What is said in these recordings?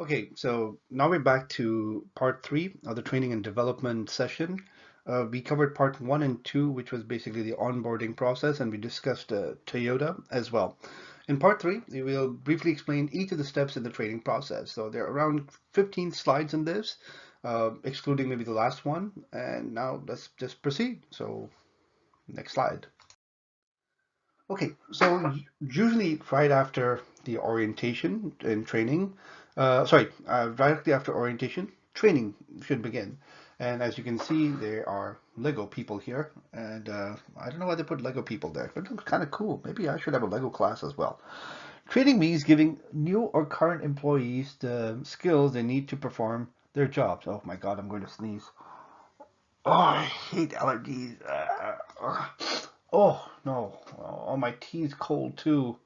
Okay, so now we're back to part three of the training and development session. We covered part one and two, which was basically the onboarding process, and we discussed Toyota as well. In part three, we will briefly explain each of the steps in the training process. So there are around 15 slides in this, excluding maybe the last one. And now let's just proceed. So next slide. Okay, so usually right after the orientation and training, directly after orientation, training should begin. And as you can see, there are Lego people here, and I don't know why they put Lego people there. It looks kind of cool. Maybe I should have a Lego class as well. Training means giving new or current employees the skills they need to perform their jobs. Oh my God, I'm going to sneeze. Oh, I hate allergies. Oh no. Oh, my tea's cold too.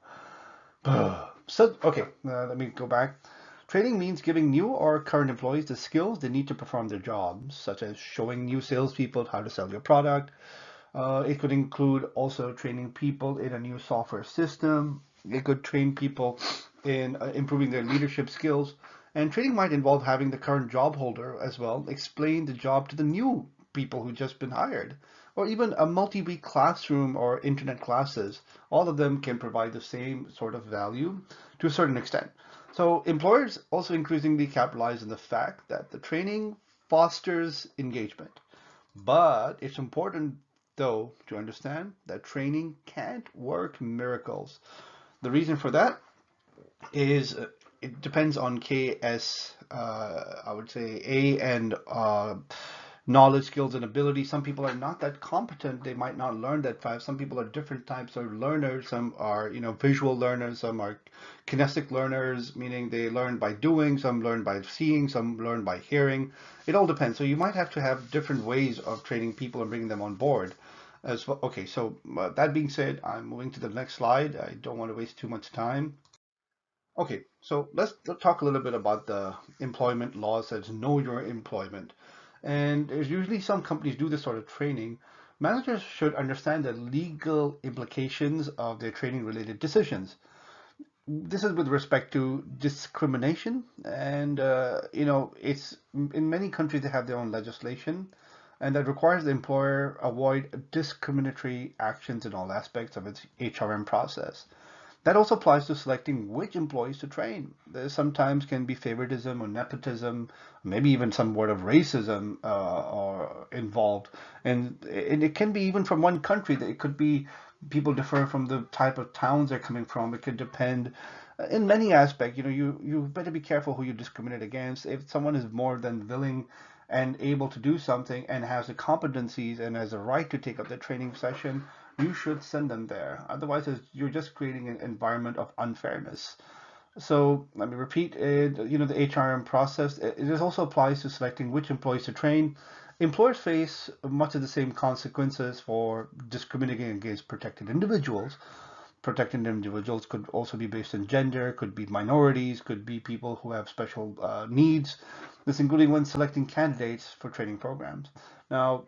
So, okay, let me go back. Training means giving new or current employees the skills they need to perform their jobs, such as showing new salespeople how to sell your product. It could include also training people in a new software system. It could train people in improving their leadership skills. And training might involve having the current job holder as well explain the job to the new people who just been hired, or even a multi-week classroom or internet classes. All of them can provide the same sort of value to a certain extent. So employers also increasingly capitalize on the fact that the training fosters engagement. But it's important, though, to understand that training can't work miracles. The reason for that is it depends on KS, I would say A and knowledge, skills, and ability. Some people are not that competent. They might not learn that fast. Some people are different types of learners. Some are, visual learners. Some are kinesthetic learners, meaning they learn by doing. Some learn by seeing. Some learn by hearing. It all depends. So you might have to have different ways of training people and bringing them on board as well. Okay, so that being said, I'm moving to the next slide. I don't want to waste too much time. Okay, so let's talk a little bit about the employment laws that's know your employment. And there's usually some companies do this sort of training. Managers should understand the legal implications of their training related decisions. This is with respect to discrimination, and it's in many countries they have their own legislation, and that requires the employer avoid discriminatory actions in all aspects of its HRM process. That also applies to selecting which employees to train. There sometimes can be favoritism or nepotism, maybe even some word of racism or involved, and it can be even from one country. It could be people differ from the type of towns they're coming from. It could depend in many aspects. You better be careful who you discriminate against. If someone is more than willing and able to do something and has the competencies and has a right to take up the training session, you should send them there. Otherwise, you're just creating an environment of unfairness. So let me repeat it. The HRM process, it also applies to selecting which employees to train. Employers face much of the same consequences for discriminating against protected individuals. Protected individuals could also be based on gender, could be minorities, could be people who have special needs. This including when selecting candidates for training programs. Now,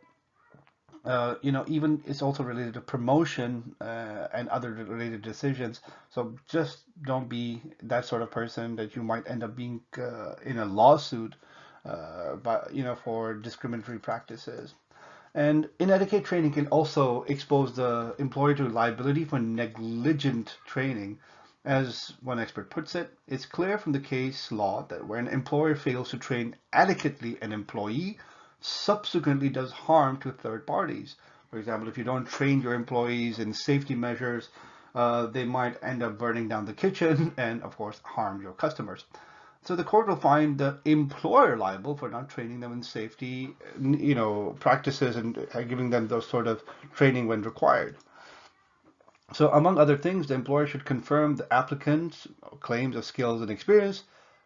even it's also related to promotion and other related decisions. So just don't be that sort of person that you might end up being in a lawsuit, for discriminatory practices. And inadequate training can also expose the employer to liability for negligent training. As one expert puts it, it's clear from the case law that where an employer fails to train adequately an employee, subsequently does harm to third parties. For example, if you don't train your employees in safety measures, they might end up burning down the kitchen and, of course, harm your customers. So the court will find the employer liable for not training them in safety, practices and giving them those sort of training when required. So among other things, the employer should confirm the applicant's claims of skills and experience,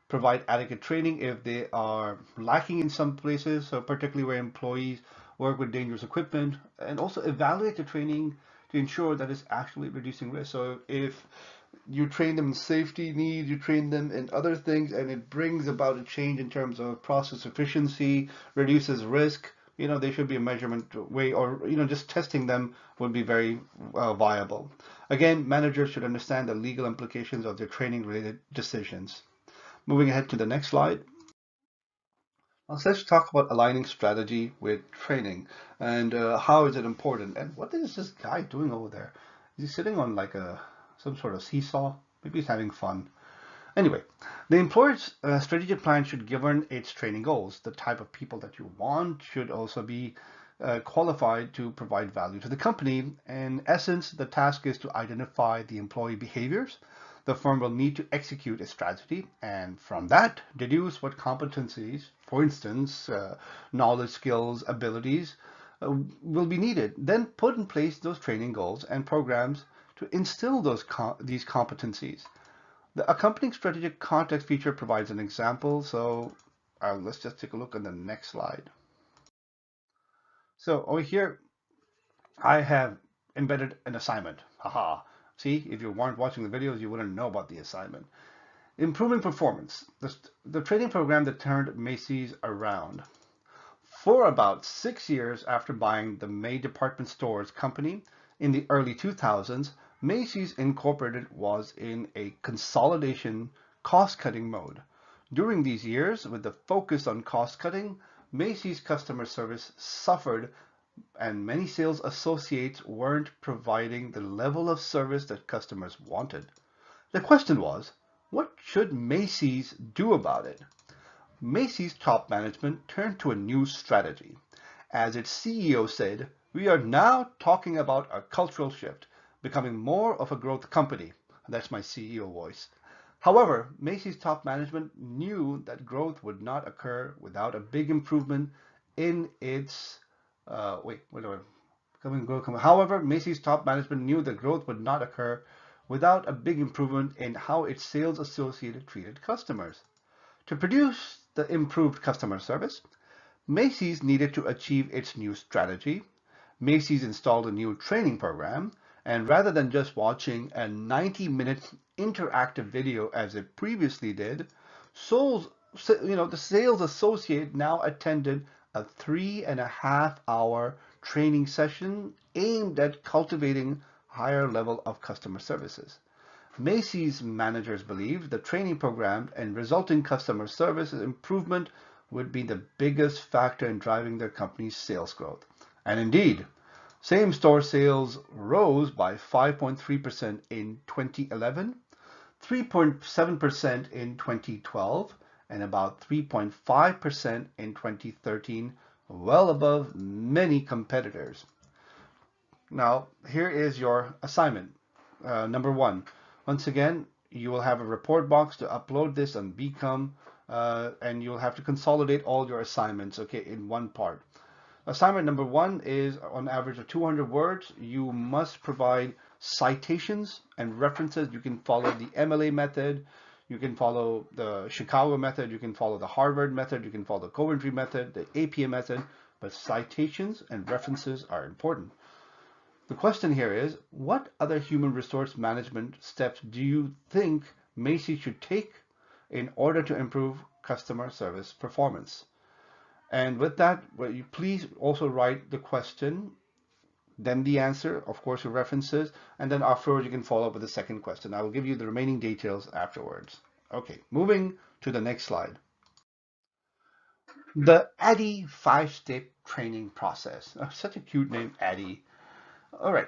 provide adequate training if they are lacking in some places, so particularly where employees work with dangerous equipment, and also evaluate the training to ensure that it's actually reducing risk. So if you train them in safety needs, you train them in other things, and it brings about a change in terms of process efficiency, reduces risk, they should be a measurement way, or, just testing them would be very viable. Again, managers should understand the legal implications of their training related decisions. Moving ahead to the next slide. Now, let's talk about aligning strategy with training and how is it important and what is this guy doing over there? Is he sitting on like some sort of seesaw? Maybe he's having fun. Anyway, the employer's strategic plan should govern its training goals. The type of people that you want should also be qualified to provide value to the company. In essence, the task is to identify the employee behaviors the firm will need to execute a strategy, and from that, deduce what competencies, for instance, knowledge, skills, abilities, will be needed. Then put in place those training goals and programs to instill these competencies. The accompanying strategic context feature provides an example. So let's just take a look on the next slide. So over here, I have embedded an assignment. Haha. See, if you weren't watching the videos, you wouldn't know about the assignment. Improving performance. The training program that turned Macy's around. For about 6 years after buying the May department stores company in the early 2000s, Macy's Incorporated was in a consolidation cost-cutting mode. During these years, with the focus on cost-cutting, Macy's customer service suffered and many sales associates weren't providing the level of service that customers wanted. The question was, what should Macy's do about it? Macy's top management turned to a new strategy. As its CEO said, "We are now talking about a cultural shift, becoming more of a growth company." That's my CEO voice. However, Macy's top management knew that growth would not occur without a big improvement in its However, Macy's top management knew that growth would not occur without a big improvement in how its sales associates treated customers. To produce the improved customer service, Macy's needed to achieve its new strategy. Macy's installed a new training program, and rather than just watching a 90-minute interactive video as it previously did, the sales associate now attended a 3.5-hour training session aimed at cultivating higher level of customer services. Macy's managers believed the training program and resulting customer service improvement would be the biggest factor in driving their company's sales growth. And indeed, same-store sales rose by 5.3% in 2011, 3.7% in 2012, and about 3.5% in 2013, well above many competitors. Now, here is your assignment. Number one, once again, you will have a report box to upload this on Become, and you'll have to consolidate all your assignments, okay, in one part. Assignment number one is on average of 200 words. You must provide citations and references. You can follow the MLA method. You can follow the Chicago method. You can follow the Harvard method. You can follow the Coventry method, the APA method, but citations and references are important. The question here is, what other human resource management steps do you think Macy should take in order to improve customer service performance? And with that, will you please also write the question, then the answer, of course, your references, and then afterwards you can follow up with the second question. I will give you the remaining details afterwards. Okay, moving to the next slide. The ADDIE 5-step training process. Oh, such a cute name, ADDIE. All right.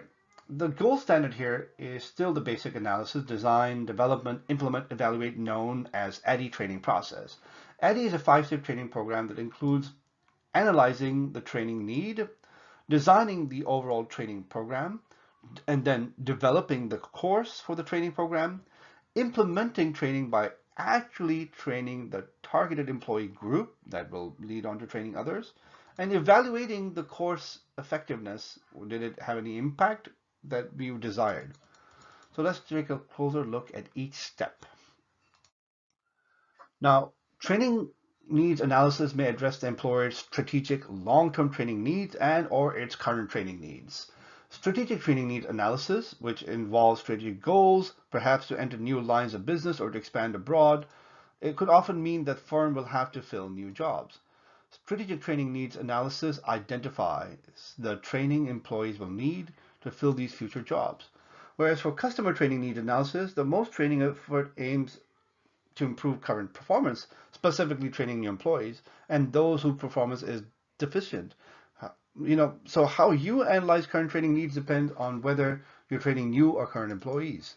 The gold standard here is still the basic analysis, design, development, implement, evaluate, known as ADDIE training process. ADDIE is a 5-step training program that includes analyzing the training need, designing the overall training program, and then developing the course for the training program, implementing training by actually training the targeted employee group that will lead on to training others, and evaluating the course effectiveness. Did it have any impact that we desired? So let's take a closer look at each step. Now, training needs analysis may address the employer's strategic long-term training needs and or its current training needs. Strategic training needs analysis, which involves strategic goals, perhaps to enter new lines of business or to expand abroad, it could often mean that firm will have to fill new jobs. Strategic training needs analysis identifies the training employees will need to fill these future jobs. Whereas for customer training needs analysis, the most training effort aims to improve current performance, specifically training new employees, and those whose performance is deficient. So how you analyze current training needs depends on whether you're training new or current employees.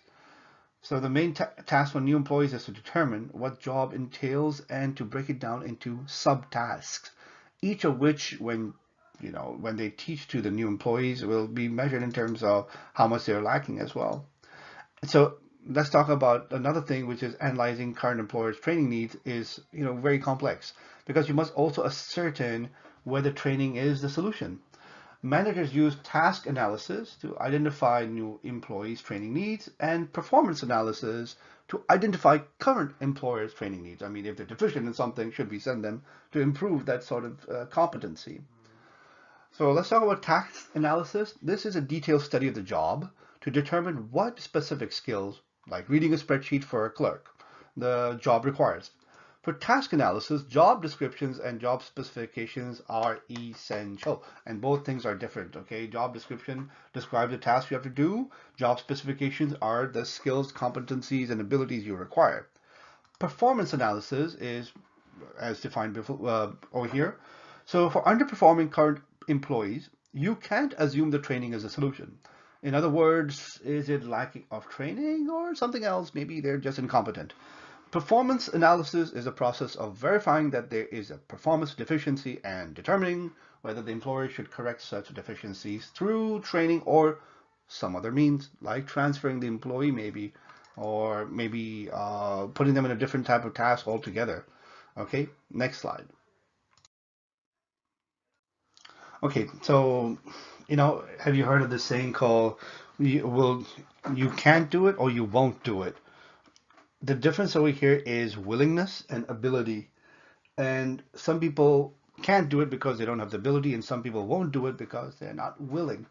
So the main task for new employees is to determine what job entails and to break it down into subtasks, each of which, when they teach to the new employees, will be measured in terms of how much they're lacking as well. So let's talk about another thing, which is analyzing current employers' training needs is, very complex because you must also ascertain whether training is the solution. Managers use task analysis to identify new employees' training needs and performance analysis to identify current employers' training needs. I mean, if they're deficient in something, should we send them to improve that sort of competency? So let's talk about task analysis. This is a detailed study of the job to determine what specific skills, like reading a spreadsheet for a clerk, the job requires. For task analysis, job descriptions and job specifications are essential, and both things are different, okay? Job description describes the task you have to do. Job specifications are the skills, competencies, and abilities you require. Performance analysis is as defined before, over here. So for underperforming current employees, you can't assume the training is a solution. In other words, is it lacking of training or something else? Maybe they're just incompetent. Performance analysis is a process of verifying that there is a performance deficiency and determining whether the employer should correct such deficiencies through training or some other means, like transferring the employee maybe, or maybe putting them in a different type of task altogether. Okay, next slide. Okay, so have you heard of this saying called you can't do it or you won't do it? The difference over here is willingness and ability. And some people can't do it because they don't have the ability, and some people won't do it because they're not willing.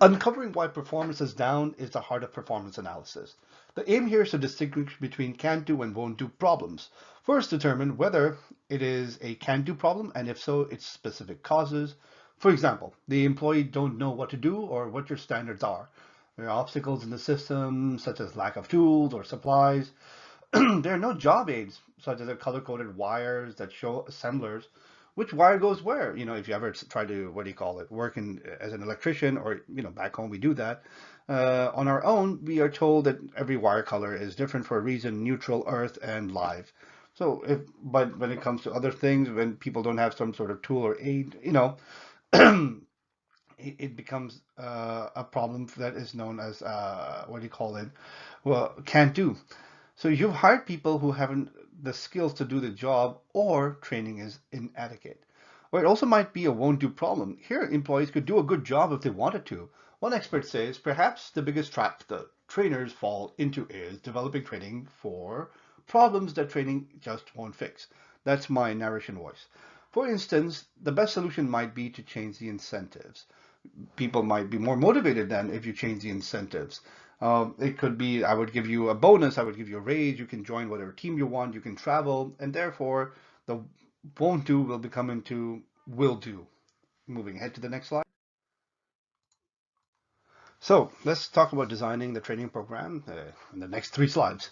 Uncovering why performance is down is the heart of performance analysis. The aim here is to distinguish between can do and won't do problems. First, determine whether it is a can do problem, and if so, its specific causes. For example, the employee don't know what to do or what your standards are. There are obstacles in the system, such as lack of tools or supplies. There are no job aids, such as the color-coded wires that show assemblers which wire goes where. If you ever try to, what do you call it, work as an electrician, or back home we do that. On our own, we are told that every wire color is different for a reason: neutral, earth, and live. But when it comes to other things, when people don't have some sort of tool or aid, it becomes a problem that is known as what do you call it? Well, can't do. So you've hired people who haven't the skills to do the job, or training is inadequate. Or it also might be a won't do problem. Here, employees could do a good job if they wanted to. One expert says perhaps the biggest trap the trainers fall into is developing training for problems that training just won't fix. That's my narration voice. For instance, the best solution might be to change the incentives. People might be more motivated than if you change the incentives. It could be, I would give you a bonus, I would give you a raise, you can join whatever team you want, you can travel, and therefore the won't do will become into will do. Moving ahead to the next slide. So let's talk about designing the training program in the next three slides.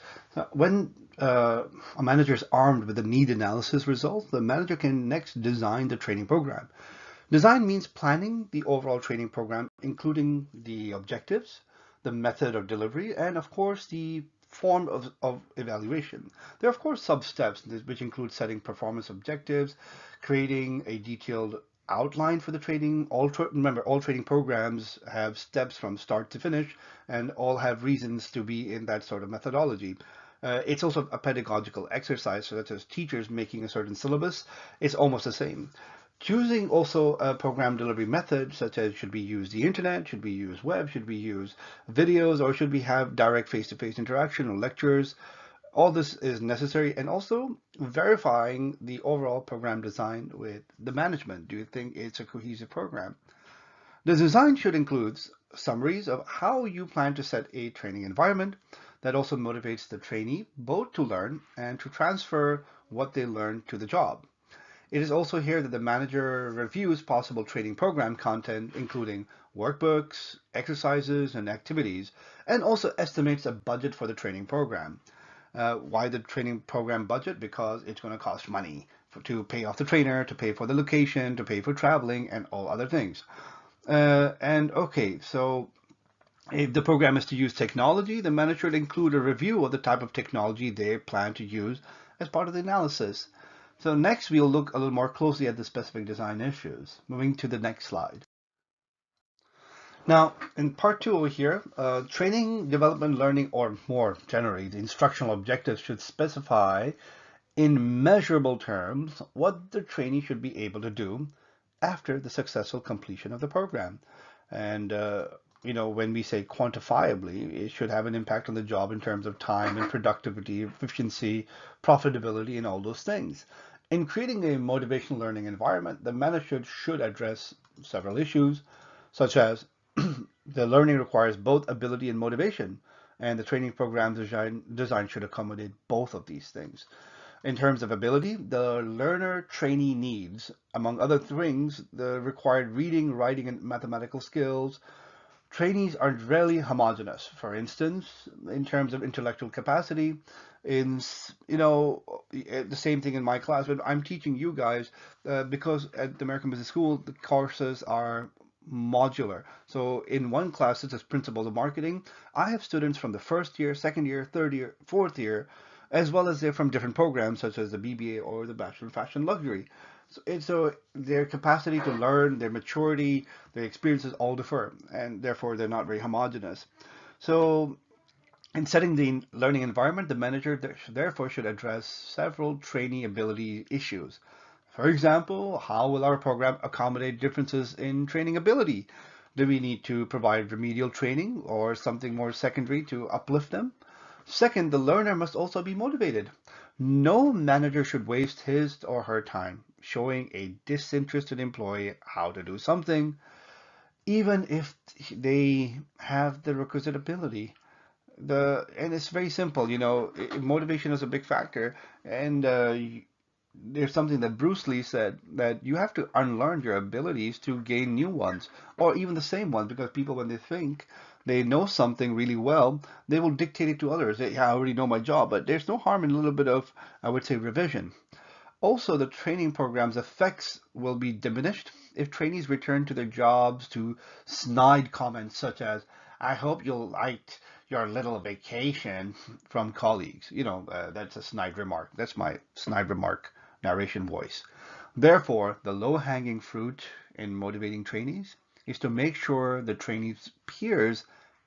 When a manager is armed with the need analysis result, the manager can next design the training program. Design means planning the overall training program, including the objectives, the method of delivery, and of course the form of evaluation. There are of course sub-steps, which include setting performance objectives, creating a detailed outline for the training. Remember, all training programs have steps from start to finish, and all have reasons to be in that sort of methodology. It's also a pedagogical exercise, such as teachers making a certain syllabus. It's almost the same. Choosing also a program delivery method, such as should we use the internet, should we use web, should we use videos, or should we have direct face-to-face interaction or lectures. All this is necessary, and also verifying the overall program design with the management. Do you think it's a cohesive program? The design should include summaries of how you plan to set a training environment that also motivates the trainee both to learn and to transfer what they learn to the job. It is also here that the manager reviews possible training program content, including workbooks, exercises, and activities, and also estimates a budget for the training program. Why the training program budget? Because it's going to cost money to pay off the trainer, to pay for the location, to pay for traveling, and all other things. And okay, so if the program is to use technology, the manager should include a review of the type of technology they plan to use as part of the analysis. So next, we'll look a little more closely at the specific design issues. Moving to the next slide. Now, in part two over here, training, development, learning, or more generally, the instructional objectives should specify in measurable terms what the trainee should be able to do after the successful completion of the program. And when we say quantifiably, it should have an impact on the job in terms of time and productivity, efficiency, profitability, and all those things. In creating a motivational learning environment, the manager should address several issues, such as the learning requires both ability and motivation, and the training program design should accommodate both of these things. In terms of ability, the learner trainee needs, among other things, the required reading, writing, and mathematical skills. Trainees are rarely homogeneous. For instance, in terms of intellectual capacity, in the same thing in my class, but I'm teaching you guys because at the American Business School, the courses are modular. So in one class, such as Principles of Marketing, I have students from the first year, second year, third year, fourth year, as well as they're from different programs such as the BBA or the Bachelor of Fashion Luxury. So their capacity to learn, their maturity, their experiences all differ, and therefore they're not very homogeneous. So in setting the learning environment, the manager therefore should address several trainee ability issues. For example, how will our program accommodate differences in training ability? Do we need to provide remedial training or something more secondary to uplift them? Second, the learner must also be motivated. No manager should waste his or her time showing a disinterested employee how to do something, even if they have the requisite ability. And it's very simple, motivation is a big factor, and there's something that Bruce Lee said that you have to unlearn your abilities to gain new ones, or even the same ones, because people, when they think they know something really well, they will dictate it to others. Yeah, I already know my job, but there's no harm in a little bit of, I would say, revision. Also, the training program's effects will be diminished if trainees return to their jobs to snide comments such as, I hope you'll like your little vacation from colleagues. That's a snide remark. That's my snide remark narration voice. Therefore, the low-hanging fruit in motivating trainees is to make sure the trainees' peers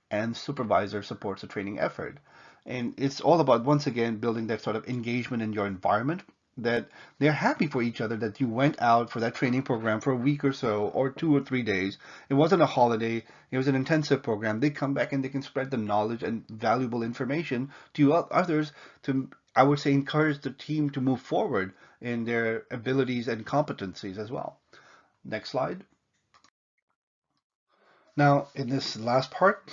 and supervisor supports the training effort. And it's all about, once again, building that sort of engagement in your environment, that they're happy for each other, that you went out for that training program for a week or so, or 2 or 3 days. It wasn't a holiday, it was an intensive program. They come back and they can spread the knowledge and valuable information to others to, I would say, encourage the team to move forward in their abilities and competencies as well. Next slide. Now, in this last part,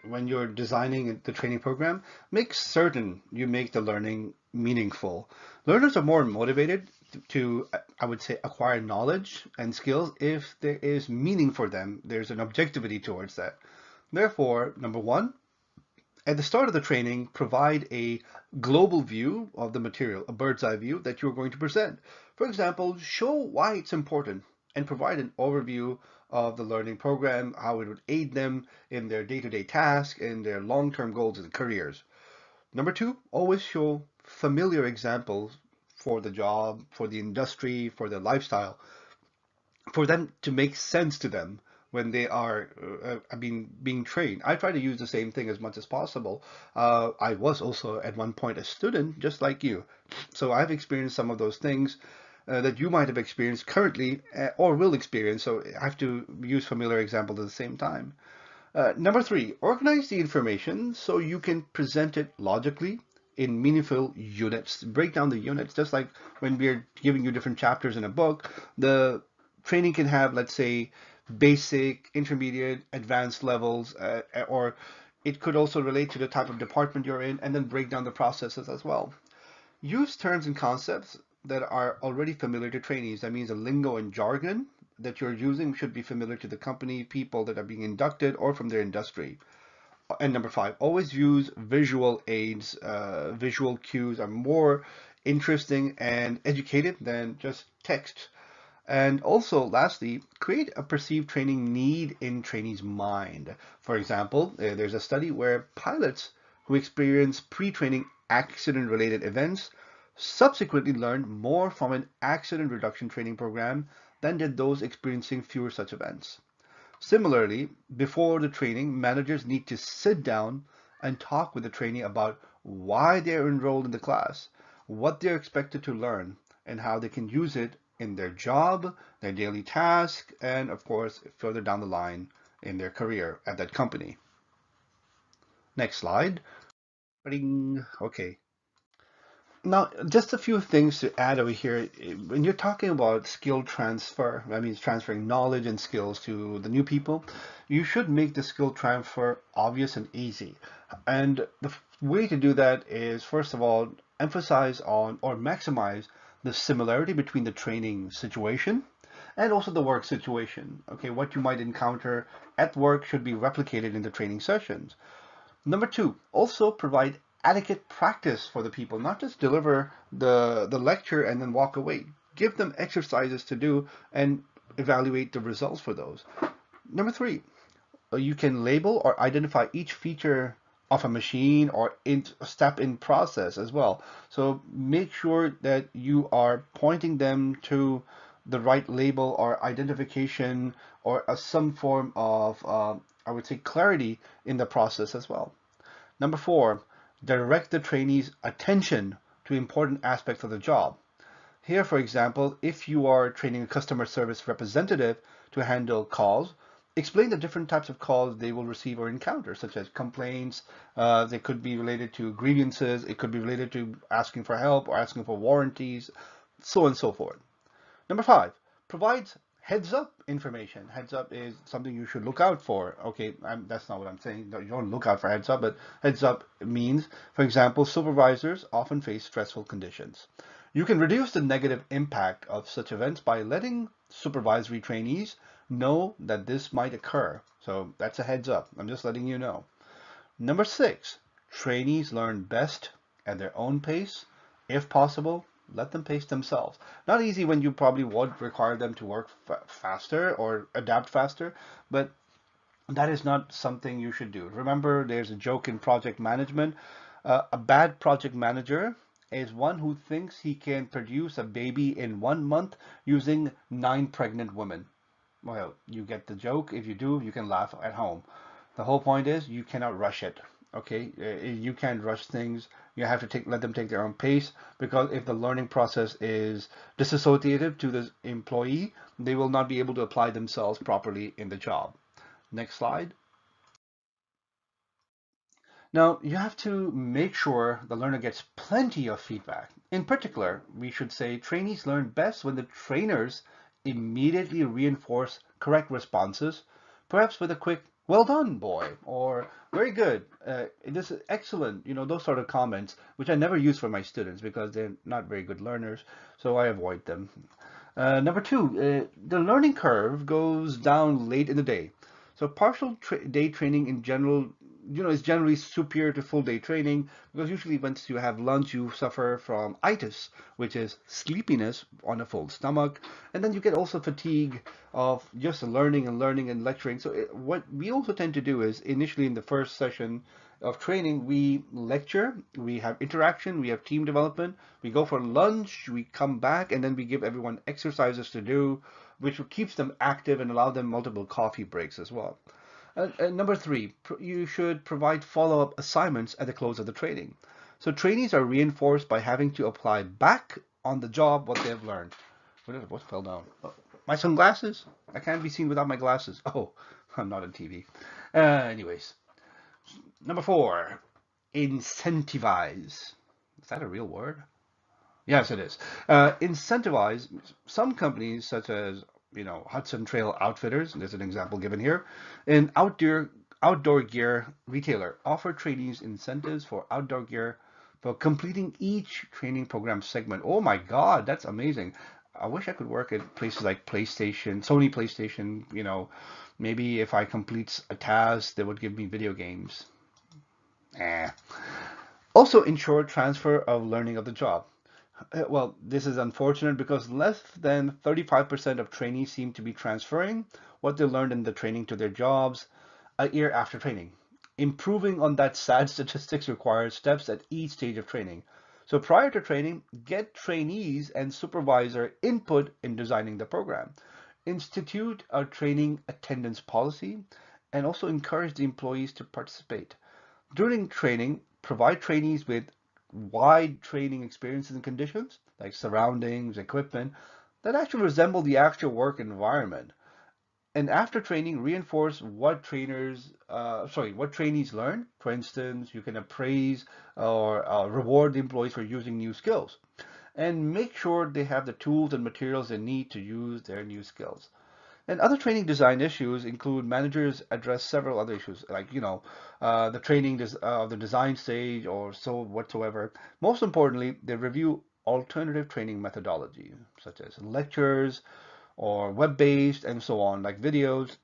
when you're designing the training program, make certain you make the learning meaningful. Learners are more motivated to, I would say, acquire knowledge and skills if there is meaning for them. There's an objectivity towards that. Therefore, number one, at the start of the training, provide a global view of the material, a bird's eye view that you're going to present. For example, show why it's important and provide an overview of the learning program, how it would aid them in their day-to-day tasks and their long-term goals and careers. Number two, always show familiar examples for the job, for the industry, for their lifestyle, for them to make sense to them when they are, being trained. I try to use the same thing as much as possible. I was also at one point a student, just like you. So I've experienced some of those things that you might have experienced currently or will experience. So I have to use familiar examples at the same time. Number three, organize the information so you can present it logically in meaningful units. Break down the units, just like when we're giving you different chapters in a book. The training can have, let's say, basic, intermediate, advanced levels, or it could also relate to the type of department you're in, and then break down the processes as well. Use terms and concepts that are already familiar to trainees. That means the lingo and jargon that you're using should be familiar to the company, people that are being inducted, or from their industry. And number 5, always use visual aids. Visual cues are more interesting and educative than just text. And also, lastly, create a perceived training need in trainee's mind. For example, there's a study where pilots who experience pre-training accident-related events subsequently learned more from an accident reduction training program than did those experiencing fewer such events. Similarly, before the training, managers need to sit down and talk with the trainee about why they're enrolled in the class, what they're expected to learn, and how they can use it in their job, their daily task, and of course, further down the line in their career at that company. Next slide. Okay. Now, just a few things to add over here. When you're talking about skill transfer, that means transferring knowledge and skills to the new people, you should make the skill transfer obvious and easy. And the way to do that is, first of all, emphasize on or maximize the similarity between the training situation and also the work situation. Okay, what you might encounter at work should be replicated in the training sessions. Number 2, also provide adequate practice for the people, not just deliver the lecture and then walk away. Give them exercises to do and evaluate the results for those. Number 3, you can label or identify each feature of a machine or step in process as well. So make sure that you are pointing them to the right label or identification or some form of, I would say, clarity in the process as well. Number 4, direct the trainee's attention to important aspects of the job. Here, for example, if you are training a customer service representative to handle calls, explain the different types of calls they will receive or encounter, such as complaints. They could be related to grievances. It could be related to asking for help or asking for warranties, so on and so forth. Number 5, provides heads up information. Heads up is something you should look out for. Okay, that's not what I'm saying. No, you don't look out for heads up, but heads up means, for example, supervisors often face stressful conditions. You can reduce the negative impact of such events by letting supervisory trainees know that this might occur. So that's a heads up. I'm just letting you know. Number 6, trainees learn best at their own pace. If possible, let them pace themselves. Not easy when you probably would require them to work faster or adapt faster, but that is not something you should do. Remember, there's a joke in project management. A bad project manager is one who thinks he can produce a baby in 1 month using 9 pregnant women. Well, you get the joke. If you do, you can laugh at home. The whole point is you cannot rush it. Okay, you can't rush things. You have to let them take their own pace, because if the learning process is disassociated to the employee, they will not be able to apply themselves properly in the job. Next slide. Now, you have to make sure the learner gets plenty of feedback. In particular, we should say trainees learn best when the trainers immediately reinforce correct responses, perhaps with a quick, well done, boy, or very good, this is excellent, those sort of comments, which I never use for my students because they're not very good learners, so I avoid them. Number 2, the learning curve goes down late in the day. So partial day training in general, is generally superior to full day training, because usually once you have lunch, you suffer from itis, which is sleepiness on a full stomach, and then you get also fatigue of just learning and learning and lecturing. So what we also tend to do is initially in the first session of training, we lecture, we have interaction, we have team development, we go for lunch, we come back, and then we give everyone exercises to do, which keeps them active and allow them multiple coffee breaks as well. Number 3, you should provide follow-up assignments at the close of the training. So trainees are reinforced by having to apply back on the job what they have learned. What fell down? Oh, my sunglasses? I can't be seen without my glasses. Oh, I'm not on TV. Anyways, number 4, incentivize. Is that a real word? Yes, it is. Incentivize. Some companies, such as Hudson Trail Outfitters, there's an example given here, an outdoor gear retailer, offer trainees incentives for outdoor gear for completing each training program segment. Oh my God, that's amazing. I wish I could work at places like PlayStation, Sony PlayStation. Maybe if I complete a task, they would give me video games. Eh. Also ensure transfer of learning of the job. Well, this is unfortunate because less than 35% of trainees seem to be transferring what they learned in the training to their jobs a year after training. Improving on that sad statistics requires steps at each stage of training. So prior to training, get trainees and supervisor input in designing the program. Institute a training attendance policy and also encourage the employees to participate. During training, provide trainees with wide training experiences and conditions, like surroundings, equipment, that actually resemble the actual work environment. And after training, reinforce what trainees learn. For instance, you can appraise or reward the employees for using new skills, and make sure they have the tools and materials they need to use their new skills. And other training design issues include managers address several other issues, like the training of the design stage or so whatsoever. Most importantly, they review alternative training methodology, such as lectures or web-based and so on, like videos,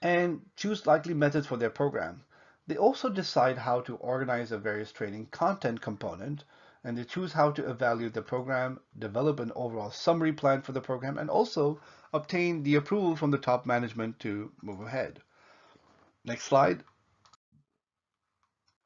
and choose likely methods for their program. They also decide how to organize the various training content component, and they choose how to evaluate the program, develop an overall summary plan for the program, and also obtain the approval from the top management to move ahead. Next slide.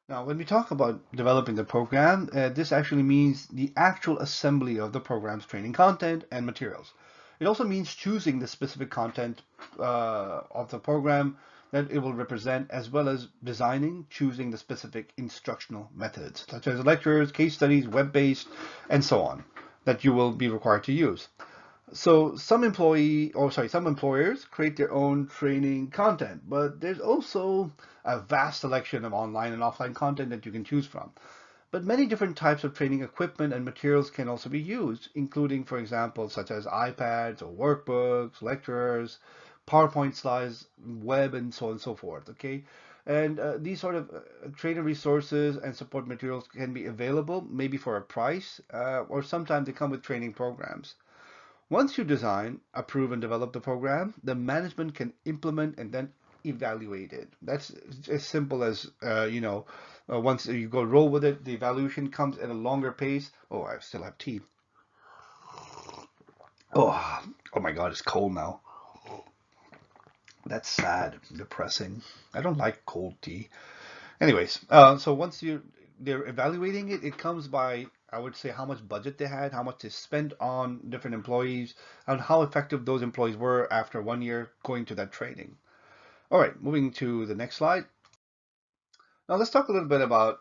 Now, when we talk about developing the program, this actually means the actual assembly of the program's training content and materials. It also means choosing the specific content of the program that it will represent, as well as designing, choosing the specific instructional methods, such as lectures, case studies, web-based, and so on, that you will be required to use. So some employers create their own training content, but there's also a vast selection of online and offline content that you can choose from. But many different types of training equipment and materials can also be used, including, for example, such as iPads or workbooks, lectures, PowerPoint slides, web, and so on and so forth. Okay, and these sort of training resources and support materials can be available, maybe for a price, or sometimes they come with training programs. Once you design, approve, and develop the program, the management can implement and then evaluate it. That's as simple as, once you go roll with it, the evaluation comes at a longer pace. Oh, I still have tea. Oh, oh my God, it's cold now. That's sad, depressing. I don't like cold tea. Anyways, so once they're evaluating it, it comes by, I would say, how much budget they had, how much they spent on different employees, and how effective those employees were after 1 year going to that training. All right, moving to the next slide. Now let's talk a little bit about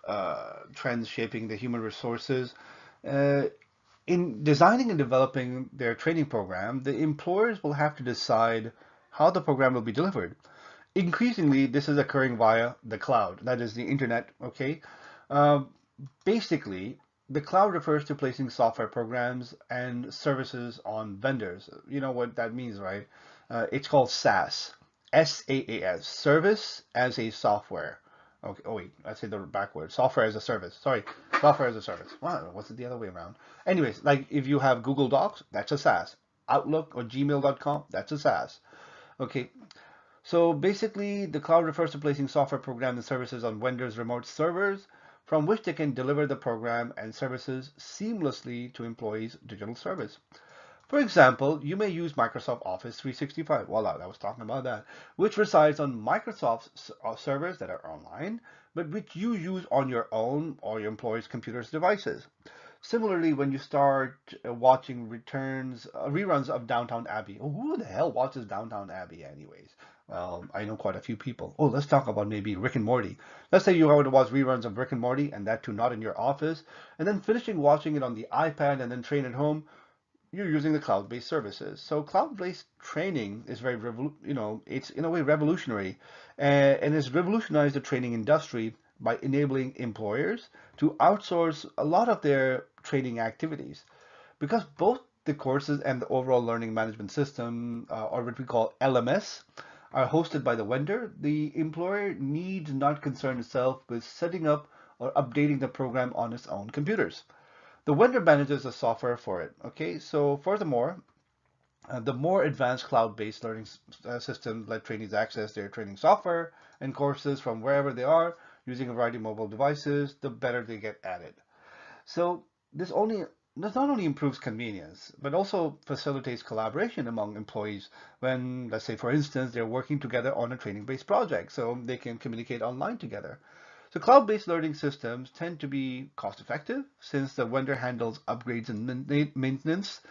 trends shaping the human resources. Uh, in designing and developing their training program, the employers will have to decide how the program will be delivered. Increasingly, this is occurring via the cloud, that is the internet, okay? Um, Basically, the cloud refers to placing software programs and services on vendors. You know what that means, right? It's called SaaS, SaaS, Service as a Software. Okay, oh wait, I said the backward. Software as a service. Sorry, software as a service. Wow, what's it the other way around? Anyways, like if you have Google Docs, that's a SaaS. Outlook or gmail.com, that's a SaaS. Okay, so basically, the cloud refers to placing software programs and services on vendors' remote servers from which they can deliver the program and services seamlessly to employees' digital service. For example, you may use Microsoft Office 365. Voila, I was talking about that, which resides on Microsoft servers that are online, but which you use on your own or your employees' computers' devices. Similarly, when you start watching reruns of Downtown Abbey, oh, who the hell watches Downtown Abbey anyways? Well, I know quite a few people. Oh, let's talk about maybe Rick and Morty. Let's say you want to watch reruns of Rick and Morty, and that too not in your office, and then finishing watching it on the iPad and then train at home, you're using the cloud-based services. So cloud-based training is it's in a way revolutionary, and has revolutionized the training industry by enabling employers to outsource a lot of their training activities. Because both the courses and the overall learning management system, or what we call LMS, are hosted by the vendor, the employer need not concern itself with setting up or updating the program on its own computers. The vendor manages the software for it. Okay, so furthermore, the more advanced cloud-based learning systems let trainees access their training software and courses from wherever they are. using a variety of mobile devices, the better they get at it. So this not only improves convenience, but also facilitates collaboration among employees when, let's say, for instance, they're working together on a training-based project, so they can communicate online together. So cloud-based learning systems tend to be cost-effective since the vendor handles upgrades and maintenance.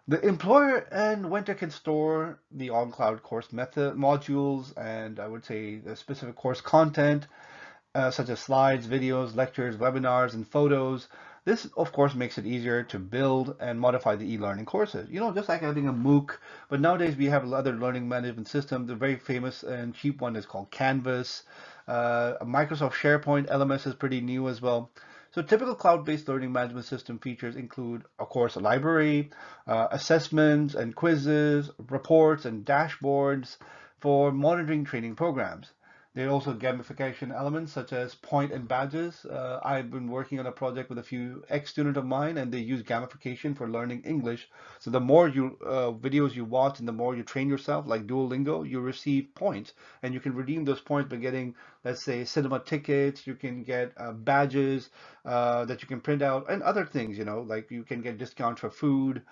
The employer and vendor can store the on-cloud course method modules and I would say the specific course content such as slides, videos, lectures, webinars, and photos. This, of course, makes it easier to build and modify the e-learning courses. Just like having a MOOC, but nowadays we have other learning management systems. The very famous and cheap one is called Canvas. Microsoft SharePoint LMS is pretty new as well. So typical cloud-based learning management system features include, of course, a library, assessments and quizzes, reports and dashboards for monitoring training programs. There are also gamification elements such as point and badges. I've been working on a project with a few ex-students of mine, and they use gamification for learning English. So the more videos you watch and the more you train yourself, like Duolingo, you receive points, and you can redeem those points by getting, let's say, cinema tickets. You can get badges that you can print out, and other things. Like you can get discounts for food.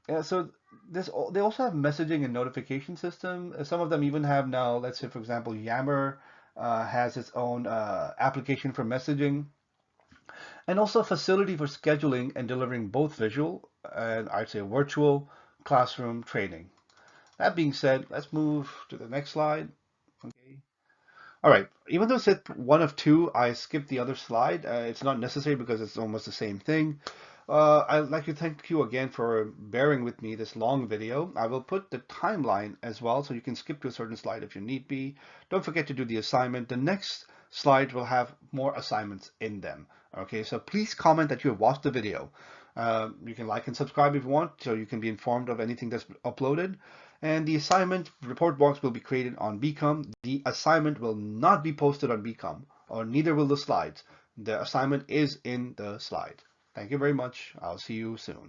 Yeah, so they also have messaging and notification system. Some of them even have now, let's say for example, Yammer has its own application for messaging, and also a facility for scheduling and delivering both visual and I'd say virtual classroom training. That being said, let's move to the next slide. Okay. All right. Even though it's one of two, I skipped the other slide. It's not necessary because it's almost the same thing. I'd like to thank you again for bearing with me this long video. I will put the timeline as well, so you can skip to a certain slide if you need be. Don't forget to do the assignment. The next slide will have more assignments in them. Okay, so please comment that you have watched the video. You can like and subscribe if you want, so you can be informed of anything that's uploaded. And the assignment report box will be created on Become. The assignment will not be posted on Become, or neither will the slides. The assignment is in the slide. Thank you very much. I'll see you soon.